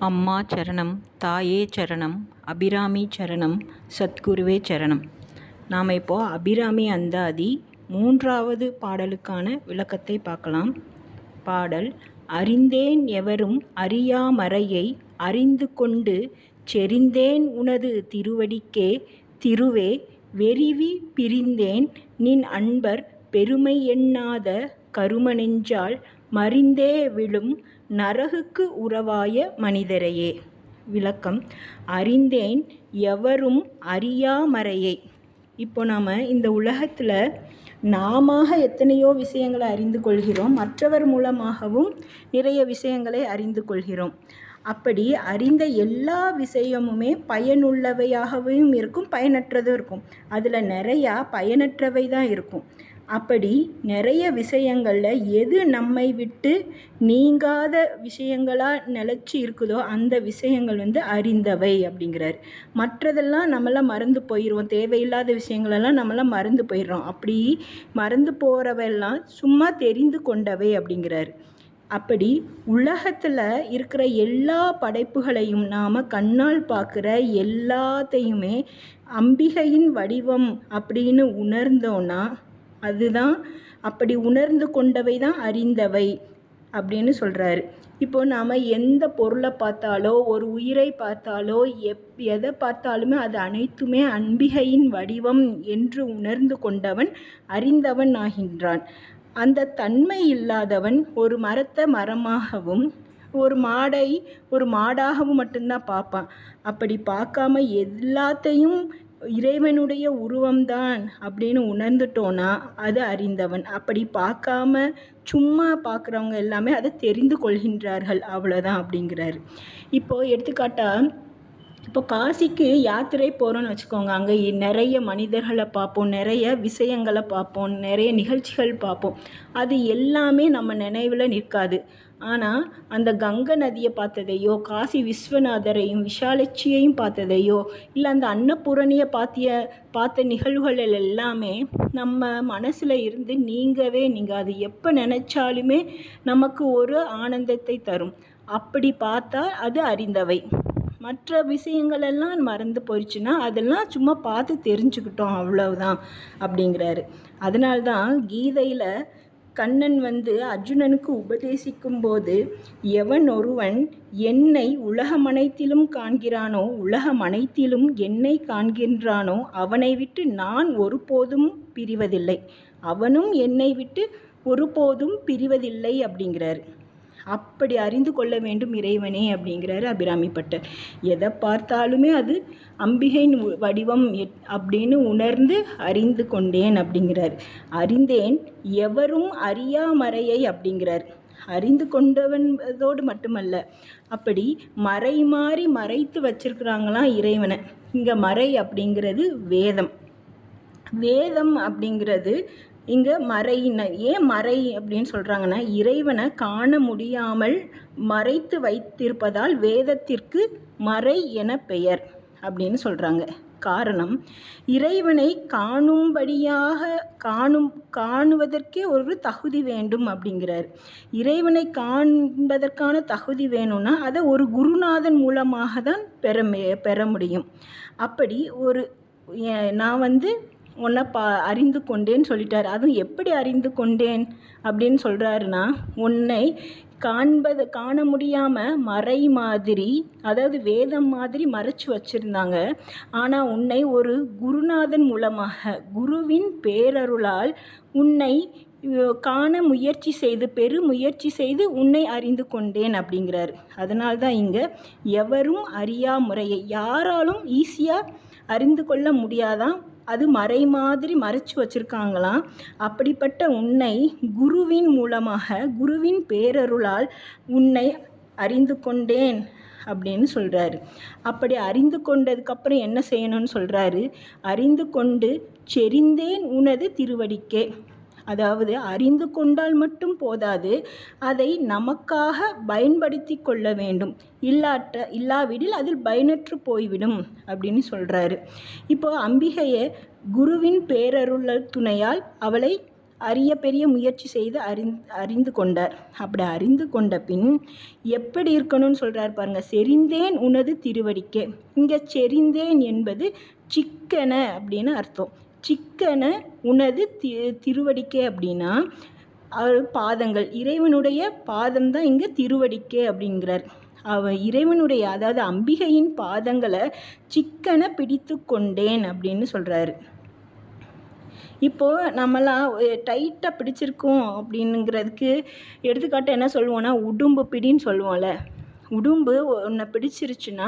அம்மா சரணம், தாயே சரணம், அபிராமி சரணம், சத்குருவே சரணம். நாம் இப்போது அபிராமி அந்தாதி 3வது பாடலுக்கான விளக்கத்தை பார்க்கலாம். பாடல்: அறிந்தேன் எவரும் அறியா மறையை அறிந்து கொண்டு செறிந்தேன் உனது திருவடிக்கே திருவே வெறிவி பிரிந்தேன் நின் அன்பர் பெருமை எண்ணாத கருமநெஞ்சால் மறிந்தே விழும் நரகுக்கு உறவாய மனிதரையே. விளக்கம்: அறிந்தேன் எவரும் அறியா மறையை. இப்போ நாம் இந்த உலகத்தில் நாம எத்தனையோ விஷயங்களை அறிந்து கொள்கிறோம், மற்றவர் மூலமாகவும் நிறைய விஷயங்களை அறிந்து கொள்கிறோம். அப்படி அறிந்த எல்லா விஷயமுமே பயனுள்ளவையாகவும் இருக்கும், பயனற்றதும் இருக்கும். அதில் நிறையா பயனற்றவை தான் இருக்கும். அப்படி நிறைய விஷயங்களில் எது நம்மை விட்டு நீங்காத விஷயங்களாக நிலச்சி இருக்குதோ அந்த விஷயங்கள் அறிந்தவை அப்படிங்கிறார். மற்றதெல்லாம் நம்மளாம் மறந்து போயிடுவோம், தேவையில்லாத விஷயங்களெல்லாம் நம்மளாம் மறந்து போயிடுறோம். அப்படி மறந்து போகிறவெல்லாம் சும்மா தெரிந்து கொண்டவை அப்படிங்கிறார். அப்படி உலகத்தில் இருக்கிற எல்லா படைப்புகளையும் நாம் கண்ணால் பார்க்குற எல்லாத்தையுமே அம்பிகையின் வடிவம் அப்படின்னு உணர்ந்தோன்னா அதுதான், அப்படி உணர்ந்து கொண்டவை தான் அறிந்தவை அப்படின்னு சொல்கிறாரு. இப்போ நாம் எந்த பொருளை பார்த்தாலோ ஒரு உயிரை பார்த்தாலோ எதை பார்த்தாலுமே அது அனைத்துமே அம்பிகையின் வடிவம் என்று உணர்ந்து கொண்டவன் அறிந்தவன் ஆகின்றான். அந்த தன்மை இல்லாதவன் ஒரு மரத்தை மரமாகவும் ஒரு மாடை ஒரு மாடாகவும் மட்டும்தான் பார்ப்பான். அப்படி பார்க்காம எல்லாத்தையும் இறைவனுடைய உருவம்தான் அப்படின்னு உணர்ந்துட்டோன்னா அது அறிந்தவன். அப்படி பார்க்காம சும்மா பார்க்குறவங்க எல்லாமே அதை தெரிந்து கொள்கின்றார்கள், அவ்வளோதான் அப்படிங்கிறாரு. இப்போது எடுத்துக்காட்டாக, இப்போ காசிக்கு யாத்திரை போகிறோன்னு வச்சுக்கோங்க. அங்கே நிறைய மனிதர்களை பார்ப்போம், நிறைய விஷயங்களை பார்ப்போம், நிறைய நிகழ்ச்சிகள் பார்ப்போம். அது எல்லாமே நம்ம நினைவில் நிற்காது. ஆனால் அந்த கங்கை நதியை பார்த்ததையோ, காசி விஸ்வநாதரையும் விஷாலட்சியையும் பார்த்ததையோ, இல்லை அந்த அன்னபூரணியை பார்த்த நிகழ்வுகள் எல்லாமே நம்ம மனசில் இருந்து நீங்கவே நீங்காது. எப்போ நினச்சாலுமே நமக்கு ஒரு ஆனந்தத்தை தரும். அப்படி பார்த்தா அது அறிந்தவை. மற்ற விஷயங்களெல்லாம் மறந்து போயிடுச்சுன்னா அதெல்லாம் சும்மா பார்த்து தெரிஞ்சுக்கிட்டோம், அவ்வளவுதான் அப்படிங்கிறாரு. அதனால்தான் கீதையில் கண்ணன் அர்ஜுனனுக்கு உபதேசிக்கும் போது, எவன் ஒருவன் என்னை உலகமனைத்திலும் காண்கிறானோ, உலகமனைத்திலும் என்னை காண்கின்றானோ அவனை விட்டு நான் ஒருபோதும் பிரிவதில்லை, அவனும் என்னை விட்டு ஒருபோதும் பிரிவதில்லை அப்படிங்கிறாரு. அப்படி அறிந்து கொள்ள வேண்டும் இறைவனே அப்படிங்கிறாரு அபிராமி பட்டர். எதை பார்த்தாலுமே அது அம்பிகையின் வடிவம் அப்படின்னு உணர்ந்து அறிந்து கொண்டேன் அப்படிங்கிறார். அறிந்தேன் எவரும் அறியா மறையை அப்படிங்கிறார். அறிந்து கொண்டவனதோடு மட்டுமல்ல, அப்படி மறை மாறி மறைத்து வச்சிருக்கிறாங்களாம் இறைவனை. இங்கே மறை அப்படிங்கிறது வேதம். வேதம் அப்படிங்கிறது இங்கே மறையின. ஏன் மறை அப்படின்னு சொல்கிறாங்கன்னா, இறைவனை காண முடியாமல் மறைத்து வைத்திருப்பதால் வேதத்திற்கு மறை என பெயர் அப்படின்னு சொல்கிறாங்க. காரணம், இறைவனை காணுவதற்கே ஒரு தகுதி வேண்டும் அப்படிங்கிறார். இறைவனை காண்பதற்கான தகுதி வேணும்னா அதை ஒரு குருநாதன் மூலமாக தான் பெற முடியும். அப்படி நான் உன்னை அறிந்து கொண்டேன்னு சொல்லிட்டார். அதுவும் எப்படி அறிந்து கொண்டேன் அப்படின்னு சொல்கிறாருன்னா, உன்னை காண முடியாமல் மறை மாதிரி, அதாவது வேதம் மாதிரி மறைச்சு வச்சுருந்தாங்க. ஆனால் உன்னை ஒரு குருநாதன் மூலமாக, குருவின் பேரருளால் உன்னை காண முயற்சி செய்து உன்னை அறிந்து கொண்டேன் அப்படிங்கிறார். அதனால்தான் இங்கே எவரும் அறியா முறையை, யாராலும் ஈஸியாக அறிந்து கொள்ள முடியாதான், அது மறை மாதிரி மறைச்சு வச்சுருக்காங்களாம். அப்படிப்பட்ட உன்னை குருவின் மூலமாக, குருவின் பேரருளால் உன்னை அறிந்து கொண்டேன் அப்படின்னு சொல்கிறாரு. அப்படி அறிந்து கொண்டதுக்கப்புறம் என்ன செய்யணும்னு சொல்கிறாரு. அறிந்து கொண்டு செறிந்தேன் உனது திருவடிக்கே. அதாவது அறிந்து கொண்டால் மட்டும் போதாது, அதை நமக்காக பயன்படுத்தி கொள்ள வேண்டும். இல்லாவிடில் அதில் பயனற்று போய்விடும் அப்படின்னு சொல்கிறாரு. இப்போ அம்பிகையை குருவின் பேரருள் துணையால் அவளை பெரிய முயற்சி செய்து அறிந்து கொண்டார். அப்படி அறிந்து கொண்ட பின் எப்படி இருக்கணும்னு சொல்கிறார் பாருங்க. செறிந்தேன் உனது திருவடிக்கே. இங்கே செறிந்தேன் என்பது சிக்கன அப்படின்னு அர்த்தம். சிக்கன உனது திருவடிக்கே அப்படின்னா பாதங்கள், இறைவனுடைய பாதம் தான் இங்கே திருவடிக்கே அப்படிங்கிறார். இறைவனுடைய, அதாவது அம்பிகையின் பாதங்களை சிக்கன பிடித்து கொண்டேன் அப்படின்னு சொல்கிறாரு. இப்போது நம்மலாம் டைட்டாக பிடிச்சிருக்கோம் அப்படிங்கிறதுக்கு எடுத்துக்காட்டு என்ன சொல்லுவோன்னா, உடும்பு பிடின்னு சொல்லுவோம்ல. உடும்பு ஒன்றை பிடிச்சிருச்சுன்னா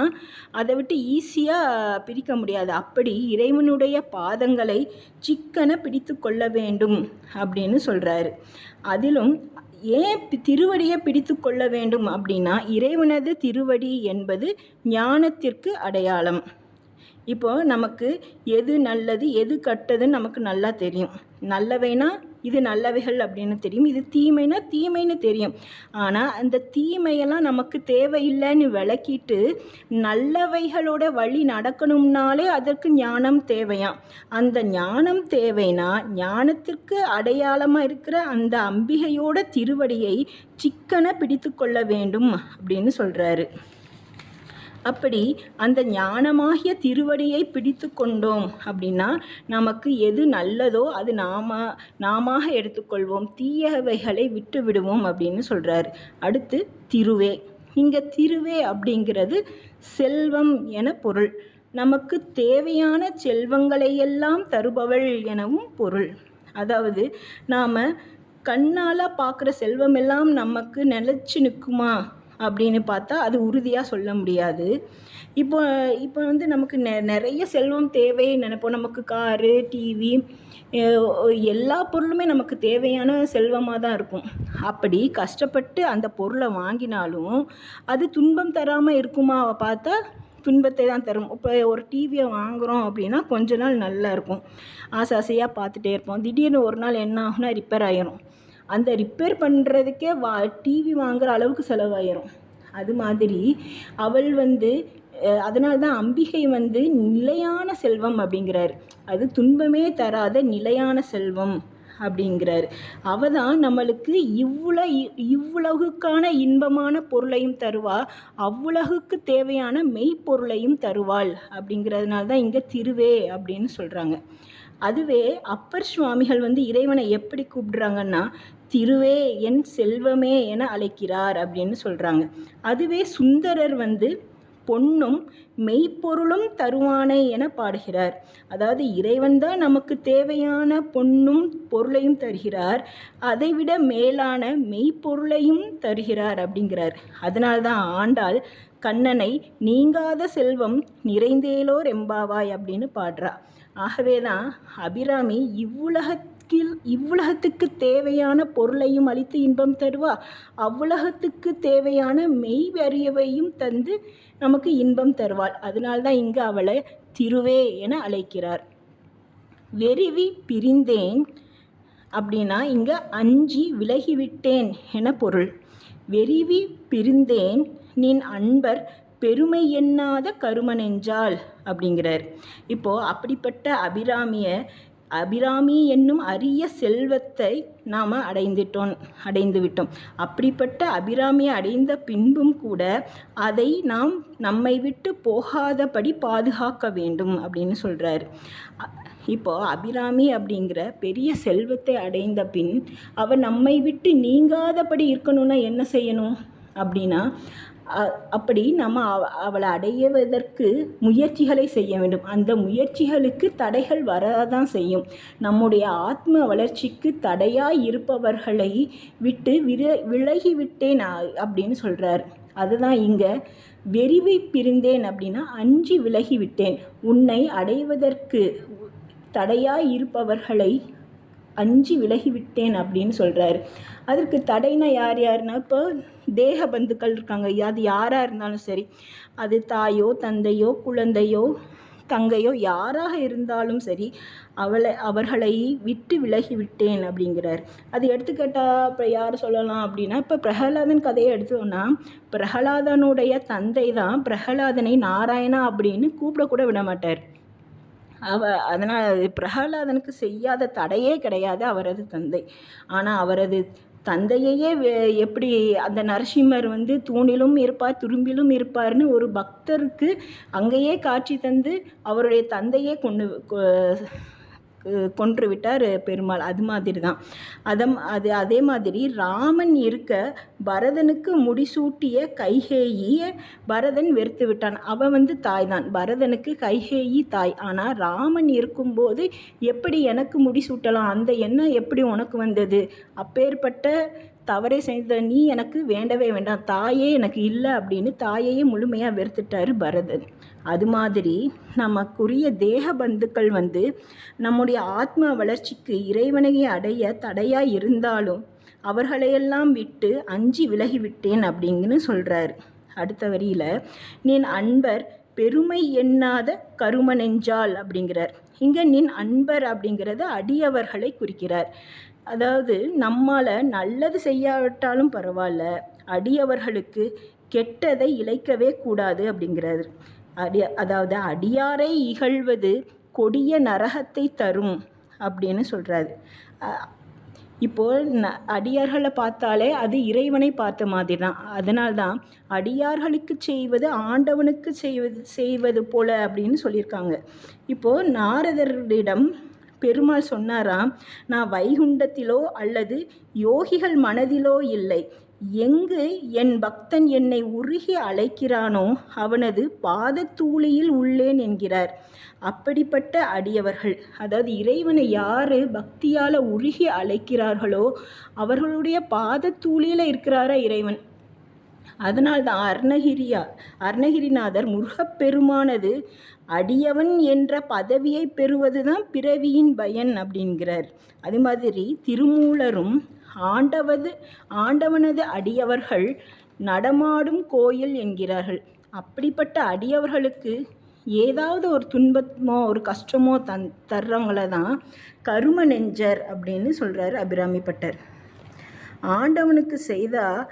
அதை விட்டு ஈஸியாக பிரிக்க முடியாது. அப்படி இறைவனுடைய பாதங்களை சிக்கன பிடித்து கொள்ள வேண்டும் அப்படின்னு சொல்கிறாரு. அதிலும் ஏன் திருவடியை பிடித்து கொள்ள வேண்டும் அப்படின்னா, இறைவனது திருவடி என்பது ஞானத்திற்கு அடையாளம். இப்போது நமக்கு எது நல்லது எது கெட்டதுன்னு நமக்கு நல்லா தெரியும். நல்லவைனா இது நல்லவைகள் அப்படின்னு தெரியும், இது தீமைனா தீமைன்னு தெரியும். ஆனால் அந்த தீமையெல்லாம் நமக்கு தேவையில்லைன்னு விளக்கிட்டு நல்லவைகளோட வழி நடக்கணும்னாலே அதற்கு ஞானம் தேவையாம். அந்த ஞானம் தேவைன்னா ஞானத்திற்கு அடையாளமாக இருக்கிற அந்த அம்பிகையோட திருவடியை சிக்கன பிடித்து கொள்ள வேண்டும் அப்படின்னு சொல்கிறாரு. அப்படி அந்த ஞானமாகிய திருவடியை பிடித்து கொண்டோம் அப்படின்னா நமக்கு எது நல்லதோ அது நாம எடுத்துக்கொள்வோம், தீயவைகளை விட்டு விடுவோம் அப்படின்னு சொல்கிறார். அடுத்து திருவே. இங்கே திருவே அப்படிங்கிறது செல்வம் என பொருள். நமக்கு தேவையான செல்வங்களையெல்லாம் தருபவள் எனவும் பொருள். அதாவது நாம் கண்ணால் பார்க்குற செல்வமெல்லாம் நமக்கு நிலச்சி நிற்குமா அப்படின்னு பார்த்தா அது உறுதியாக சொல்ல முடியாது. இப்போ நமக்கு நிறைய செல்வம் தேவைன்னு நினைப்போம். நமக்கு காரு, டிவி, எல்லா பொருளுமே நமக்கு தேவையான செல்வமாக தான் இருக்கும். அப்படி கஷ்டப்பட்டு அந்த பொருளை வாங்கினாலும் அது துன்பம் தராமல் இருக்குமா பார்த்தா துன்பத்தை தான் தரும். இப்போ ஒரு டிவியை வாங்குகிறோம் அப்படின்னா கொஞ்ச நாள் நல்லா இருக்கும், ஆசையாக பார்த்துட்டே இருப்போம். திடீர்னு ஒரு நாள் என்ன ஆகுனா ரிப்பேர் ஆகிரும். அந்த ரிப்பேர் பண்ணுறதுக்கே டிவி வாங்குகிற அளவுக்கு செலவாயிரும். அது மாதிரி அவள் அதனால தான் அம்பிகை நிலையான செல்வம் அப்படிங்கிறார். அது துன்பமே தராத நிலையான செல்வம் அப்படிங்கிறார். அவ தான் நம்மளுக்கு இவ்வுலகுக்கான இன்பமான பொருளையும் தருவா, அவ்வுலகுக்கு தேவையான மெய்ப்பொருளையும் தருவாள் அப்படிங்கிறதுனால தான் இங்கே திருவே அப்படின்னு சொல்கிறாங்க. அதுவே அப்பர் சுவாமிகள் இறைவனை எப்படி கூப்பிடுறாங்கன்னா, திருவே என் செல்வமே என அழைக்கிறார் அப்படின்னு சொல்கிறாங்க. அதுவே சுந்தரர் பொன்னும் மெய்ப்பொருளும் தருவானை என பாடுகிறார். அதாவது இறைவன் தான் நமக்கு தேவையான பொன்னும் பொருளையும் தருகிறார், அதைவிட மேலான மெய்ப்பொருளையும் தருகிறார் அப்படிங்கிறார். அதனால்தான் ஆண்டாள் கண்ணனை நீங்காத செல்வம் நிறைந்தேலோர் எம்பாவாய் அப்படின்னு பாடுறா. ஆகவே தான் அபிராமி இவ்வுலகத்துக்கு தேவையான பொருளையும் அளித்து இன்பம் தருவா, அவ்வுலகத்துக்கு தேவையான மெய் அறியவையும் தந்து நமக்கு இன்பம் தருவாள். அதனால்தான் இங்கு அவளை திருவே என அழைக்கிறார். வெறிவி பிரிந்தேன் அப்படின்னா இங்கே அஞ்சி விலகிவிட்டேன் என பொருள். வெறிவி பிரிந்தேன் நின் அன்பர் பெருமை எண்ணாத கருமனெஞ்சால் அப்படிங்கிறார். இப்போது அப்படிப்பட்ட அபிராமி என்னும் அரிய செல்வத்தை நாம் அடைந்து விட்டோம். அப்படிப்பட்ட அபிராமியை அடைந்த பின்பும் கூட அதை நாம் நம்மை விட்டு போகாதபடி பாதுகாக்க வேண்டும் அப்படின்னு சொல்கிறார். இப்போது அபிராமி அப்படிங்கிற பெரிய செல்வத்தை அடைந்த பின் அவள் நம்மை விட்டு நீங்காதபடி இருக்கணும்னா என்ன செய்யணும் அப்படின்னா, அப்படி நம்ம அவளை அடைவதற்கு முயற்சிகளை செய்ய வேண்டும். அந்த முயற்சிகளுக்கு தடைகள் வரதான் செய்யும். நம்முடைய ஆத்ம வளர்ச்சிக்கு தடையாய் இருப்பவர்களை விட்டு விலகிவிட்டேன் அப்படின்னு சொல்கிறார். அதுதான் இங்கே வெறிவை பிரிந்தேன் அப்படின்னா அஞ்சி விலகிவிட்டேன். உன்னை அடைவதற்கு தடையாய் இருப்பவர்களை அஞ்சி விலகிவிட்டேன் அப்படின்னு சொல்கிறாரு. அதற்கு தடைனா யாருன்னா, இப்போ தேக பந்துக்கள் இருக்காங்க, அது யாராக இருந்தாலும் சரி, அது தாயோ தந்தையோ குழந்தையோ தங்கையோ யாராக இருந்தாலும் சரி, அவர்களை விட்டு விலகிவிட்டேன் அப்படிங்கிறார். அது எடுத்துக்கிட்டால் இப்போ யார் சொல்லலாம் அப்படின்னா, இப்போ பிரகலாதன் கதையை எடுத்தோன்னா பிரகலாதனுடைய தந்தை தான் பிரகலாதனை நாராயணா அப்படின்னு கூப்பிடக்கூட விட மாட்டார். அதனால் பிரகலாதனுக்கு செய்யாத தடையே கிடையாது அவரது தந்தை. ஆனால் அவரது தந்தையையே எப்படி அந்த நரசிம்மர் தூணிலும் இருப்பார் துரும்பிலும் இருப்பார்னு ஒரு பக்தருக்கு அங்கேயே காட்சி தந்து அவருடைய தந்தையே கொன்று விட்டார் பெருமாள். அது மாதிரி தான் அதே மாதிரி ராமன் இருக்க பரதனுக்கு முடிசூட்டிய கைகேயியை பரதன் வெறுத்து விட்டான். அவன் தாய் தான், பரதனுக்கு கைகேயி தாய். ஆனால் ராமன் இருக்கும்போது எப்படி எனக்கு முடிசூட்டலாம், அந்த எண்ணம் எப்படி உனக்கு வந்தது, அப்பேற்பட்ட தவறை செய்த நீ எனக்கு வேண்டவே வேண்டாம், தாயே எனக்கு இல்லை அப்படின்னு தாயையே முழுமையாக வெறுத்துட்டார் பரதன். அது மாதிரி நமக்குரிய தேக பந்துக்கள் நம்முடைய ஆத்மா வளர்ச்சிக்கு இறைவனையை அடைய தடையாக இருந்தாலும் அவர்களையெல்லாம் விட்டு அஞ்சி விலகிவிட்டேன் அப்படிங்கன்னு சொல்கிறார். அடுத்த வரியில் நின் அன்பர் பெருமை எண்ணாத கரும நெஞ்சால் அப்படிங்கிறார். இங்கே நின் அன்பர் அப்படிங்கிறது அடியவர்களை குறிக்கிறார். அதாவது நம்மால் நல்லது செய்யாவிட்டாலும் பரவாயில்ல, அடியவர்களுக்கு கெட்டதை இழைக்கவே கூடாது அப்படிங்கிறாரு. அதாவது அடியாரை இகழ்வது கொடிய நரகத்தை தரும் அப்படின்னு சொல்கிறாரு. இப்போது அடியார்களை பார்த்தாலே அது இறைவனை பார்த்த மாதிரி தான். அதனால்தான் அடியார்களுக்கு செய்வது ஆண்டவனுக்கு செய்வது போல அப்படின்னு சொல்லியிருக்காங்க. இப்போது நாரதரிடம் பெருமாள் சொன்னாராம், நான் வைகுண்டத்திலோ அல்லது யோகிகள் மனதிலோ இல்லை, எங்கு என் பக்தன் என்னை உருகி அழைக்கிறானோ அவனது பாதத்தூளியில் உள்ளேன் என்கிறார். அப்படிப்பட்ட அடியவர்கள், அதாவது இறைவனை யார் பக்தியால் உருகி அழைக்கிறார்களோ அவர்களுடைய பாதத்தூளியில் இருக்கிறாரா இறைவன். அதனால்தான் அருணகிரிநாதர் முருகப்பெருமானது அடியவன் என்ற பதவியை பெறுவது தான் பிறவியின் பயன் அப்படிங்கிறார். அது மாதிரி திருமூலரும் ஆண்டவனது அடியவர்கள் நடமாடும் கோயில் என்கிறார்கள். அப்படிப்பட்ட அடியவர்களுக்கு ஏதாவது ஒரு துன்பமோ ஒரு கஷ்டமோ தர்றவங்கள தான் கரும நெஞ்சர் அப்படின்னு சொல்கிறார் அபிராமிப்பட்டர். ஆண்டவனுக்கு செய்தால்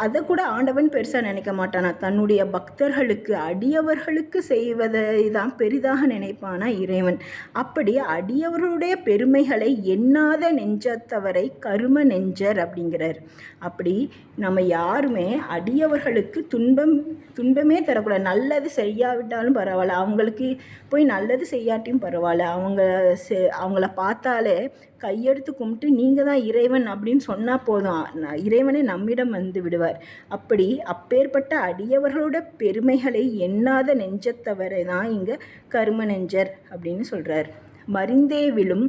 அதை கூட ஆண்டவன் பெருசாக நினைக்க மாட்டானா, தன்னுடைய பக்தர்களுக்கு அடியவர்களுக்கு செய்வதை தான் பெரிதாக நினைப்பானா இறைவன். அப்படி அடியவர்களுடைய பெருமைகளை எண்ணாத நெஞ்சத்தவரை கரும நெஞ்சர் அப்படிங்கிறார். அப்படி நம்ம யாருமே அடியவர்களுக்கு துன்பமே தரக்கூடாது. நல்லது செய்யாவிட்டாலும் பரவாயில்ல, அவங்களுக்கு போய் நல்லது செய்யாட்டியும் பரவாயில்ல, அவங்கள பார்த்தாலே கையெடுத்து கும்பிட்டு நீங்கள் தான் இறைவன் அப்படின்னு சொன்னால் போதும், இறைவனை நம்மிடம் விடுவார். அப்பேற்பட்ட அடியவர்களோட பெருமைகளை எண்ணாத நெஞ்சத்தவரை தான் இங்கே கரும நெஞ்சர் அப்படின்னு சொல்கிறார். மறிந்தே விழும்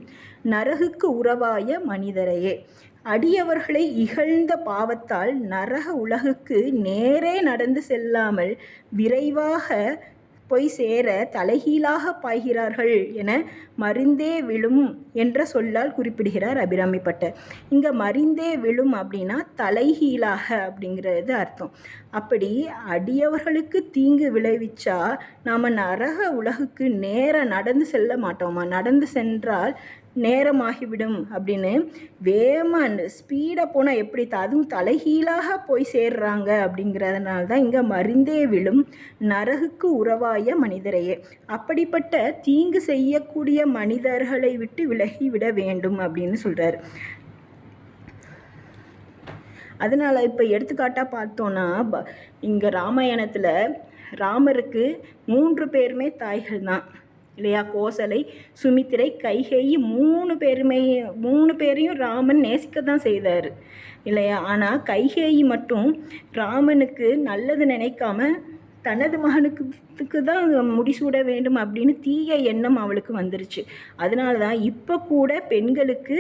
நரகுக்கு உறவாய மனிதரையே, அடியவர்களை இகழ்ந்த பாவத்தால் நரக உலகுக்கு நேரே நடந்து செல்லாமல் விரைவாக போய் சேர தலைகீழாக பாய்கிறார்கள் என மறிந்தே விழும் என்ற சொல்லால் குறிப்பிடுகிறார் அபிராமிப்பட்டர். இங்கே மறிந்தே விழும் அப்படின்னா தலைகீழாக அப்படிங்கிறது அர்த்தம். அப்படி அடியவர்களுக்கு தீங்கு விளைவிச்சா நாம் நரக உலகுக்கு நேராக நடந்து செல்ல மாட்டோமா, நடந்து சென்றால் நேரமாகிவிடும் அப்படின்னு வேகமாக ஸ்பீடாக போனால் எப்படி அதுவும் தலைகீழாக போய் சேர்றாங்க அப்படிங்கிறதுனால தான் இங்கே மறிந்தே விழும் நரகுக்கு உறவாய மனிதரையே, அப்படிப்பட்ட தீங்கு செய்யக்கூடிய மனிதர்களை விட்டு விலகி விட வேண்டும் அப்படின்னு சொல்கிறார். அதனால் இப்போ எடுத்துக்காட்டாக பார்த்தோன்னா இங்கே ராமாயணத்தில் ராமருக்கு 3 பேருமே தாய்கள் தான் இல்லையா, கோசலை, சுமித்திரை, கைகேயி 3 பேரையும் ராமன் நேசிக்க தான் செய்தார் இல்லையா. ஆனால் கைகேயி மட்டும் ராமனுக்கு நல்லது நினைக்காம தனது மகனுக்கு தான் முடிசூட வேண்டும் அப்படின்னு தீய எண்ணம் அவளுக்கு வந்துருச்சு. அதனால தான் இப்போ கூட பெண்களுக்கு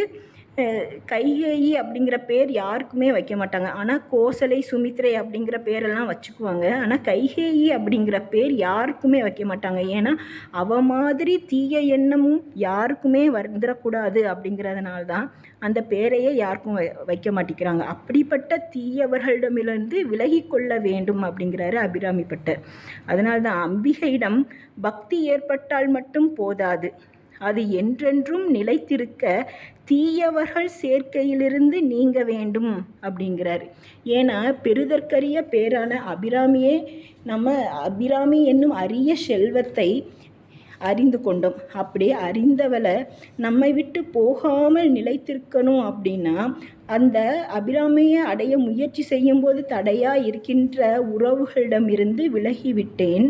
கைகேயி அப்படிங்கிற பேர் யாருக்குமே வைக்க மாட்டாங்க. ஆனால் கோசலை, சுமித்திரை அப்படிங்கிற பேரெல்லாம் வச்சுக்குவாங்க. ஆனால் கைகேயி அப்படிங்கிற பேர் யாருக்குமே வைக்க மாட்டாங்க. ஏன்னா அவ மாதிரி தீய எண்ணமும் யாருக்குமே வந்துடக்கூடாது அப்படிங்கிறதுனால தான் அந்த பேரையே யாருக்கும் வைக்க மாட்டேங்கிறாங்க. அப்படிப்பட்ட தீயவர்களிடமிருந்து விலகி கொள்ள வேண்டும் அப்படிங்கிறாரு அபிராமிப்பட்டர். அதனால்தான் அம்பிகையிடம் பக்தி ஏற்பட்டால் மட்டும் போதாது, அது என்றென்றும் நிலைத்திருக்க தீயவர்கள் சேர்க்கையிலிருந்து நீங்க வேண்டும் அப்படிங்கிறார். ஏன்னா பெறுதற்கரிய பேரான அபிராமி என்னும் அரிய செல்வத்தை அறிந்து கொண்டோம். அப்படி அறிந்தவளை நம்மை விட்டு போகாமல் நிலைத்திருக்கணும் அப்படின்னா அந்த அபிராமியை அடைய முயற்சி செய்யும்போது தடையாக இருக்கின்ற உறவுகளிடமிருந்து விலகிவிட்டேன்.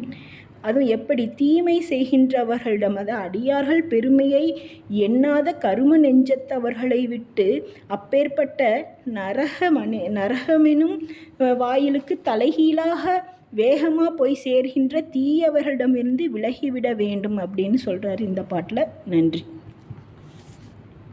அதுவும் எப்படி? தீமை செய்கின்றவர்களிடம், அதாவது அடியார்கள் பெருமையை எண்ணாத கரும நெஞ்சத்தவர்களை விட்டு அப்பேற்பட்ட நரகமெனும் வாயிலுக்கு தலைகீழாக வேகமாக போய் சேர்கின்ற தீயவர்களிடமிருந்து விலகிவிட வேண்டும் அப்படின்னு சொல்கிறார் இந்த பாட்டில். நன்றி.